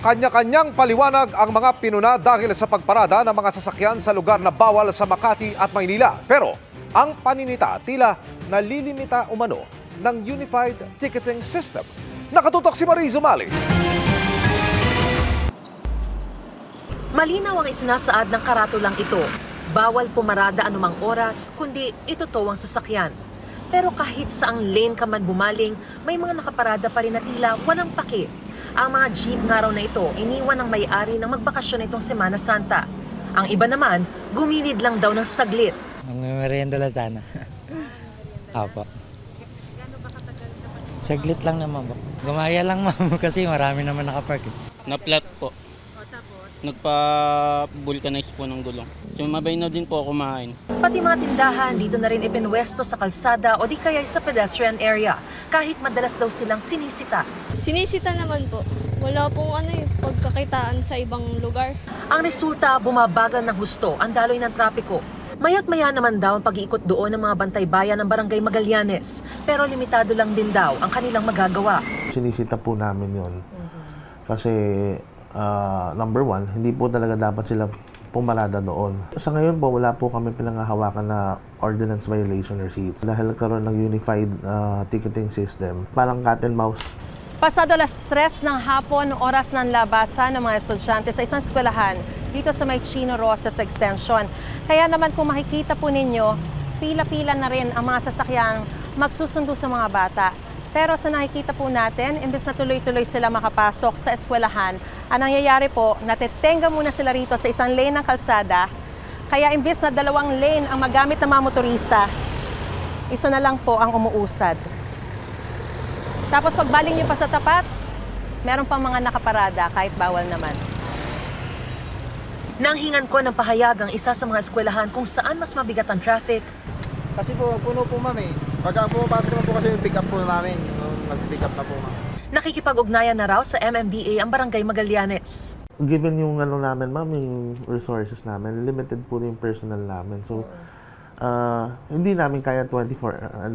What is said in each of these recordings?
Kanya-kanyang paliwanag ang mga pinuna dahil sa pagparada ng mga sasakyan sa lugar na bawal sa Makati at Maynila. Pero ang paninita tila nalilimita umano ng Unified Ticketing System. Nakatutok si Mariz Umali. Malinaw ang isinasaad ng karatulang ito. Bawal pumarada anumang oras, kundi ituto ang sasakyan. Pero kahit saang lane ka man bumaling, may mga nakaparada pa rin na tila walang paki. Ang mga jeep nga raw na ito, iniwan ng may-ari ng magbakasyon itong Semana Santa. Ang iba naman, gumilid lang daw ng saglit. Merienda lang sana. Apo. Gano'n ba katagal ka pa? Saglit lang naman po. Gumaya lang ma'am kasi marami naman nakapark. Na-flat po. O tapos? Nagpa-vulcanize po ng gulong. Sumabay na din po kumain. Pati mga tindahan dito na rin ipinwesto sa kalsada o di kaya sa pedestrian area. Kahit madalas daw silang sinisita. Sinisita naman po. Wala pong pagkakitaan sa ibang lugar. Ang resulta, bumabagal ng husto ang daloy ng trapiko. Maya't maya naman daw ang pag-iikot doon ng mga bantay bayan ng Barangay Magallanes. Pero limitado lang din daw ang kanilang magagawa. Sinisita po namin yun. Kasi number one, hindi po talaga dapat sila pumarada doon. Sa ngayon po, wala po kami pinanghahawakan na ordinance violation receipts. Dahil nagkaroon ng unified ticketing system, parang cat and mouse. Pasado alas 3 ng hapon, oras ng labasan ng mga estudyante sa isang eskwelahan dito sa may Chino Rosas Extension. Kaya naman kung makikita po ninyo, pila-pila na rin ang mga sasakyang magsusundo sa mga bata. Pero sa nakikita po natin, imbes na tuloy-tuloy sila makapasok sa eskwelahan, ang nangyayari po, natitenga muna sila rito sa isang lane ng kalsada. Kaya imbes na 2 lane ang magamit ng mga motorista, isa na lang po ang umuusad. Tapos pagbaling nyo pa sa tapat, meron pang mga nakaparada kahit bawal naman. Nanghingan ko ng pahayag ang isa sa mga eskwelahan kung saan mas mabigat ang traffic. Kasi po, puno po ma'am eh. Pagka pumapasok naman po kasi yung pick up po namin. Nag-pick up na po ma'am. Nakikipag-ugnayan na raw sa MMDA ang Barangay Magallanes. Given yung namin ma'am, yung resources namin, limited po yung personal namin. So, hindi namin kaya 24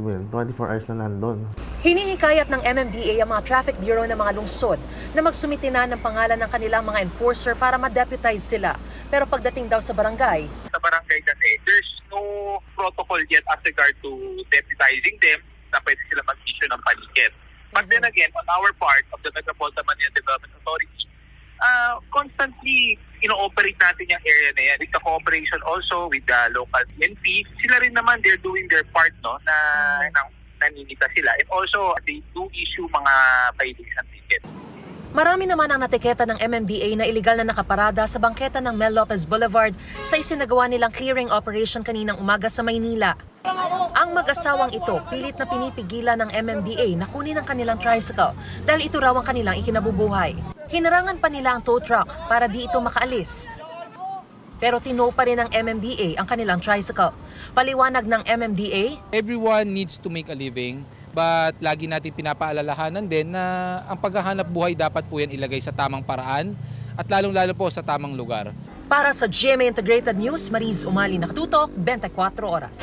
hours na nandun. Hinihikayat ng MMDA ang mga Traffic Bureau ng mga lungsod na magsumite na ng pangalan ng kanilang mga enforcer para ma-deputize sila. Pero pagdating daw sa barangay, kasi there's no protocol yet as regard to deputizing them na pwede sila mag-issue ng paniket. But then again, on our part of the Metropolitan Manila Development Authority, constantly ino-operate natin yung area na yan. With the cooperation also with the local PNP, sila rin naman, they're doing their part, no, na naninita sila. And also, they do issue mga violation tickets. marami naman ang natiketa ng MMDA na iligal na nakaparada sa bangketa ng Mel Lopez Boulevard sa isinagawa nilang clearing operation kaninang umaga sa Maynila. Ang mag-asawang ito pilit na pinipigilan ng MMDA na kunin ang kanilang tricycle dahil ito raw ang kanilang ikinabubuhay. Hinarangan pa nila ang tow truck para di ito makaalis. Pero tino pa rin ng MMDA ang kanilang tricycle. Paliwanag ng MMDA, everyone needs to make a living, but lagi natin pinapaalalahanan din na ang paghahanap buhay dapat po yan ilagay sa tamang paraan at lalong-lalo po sa tamang lugar. Para sa GMA Integrated News, Mariz Umali, nakatutok, 24 oras.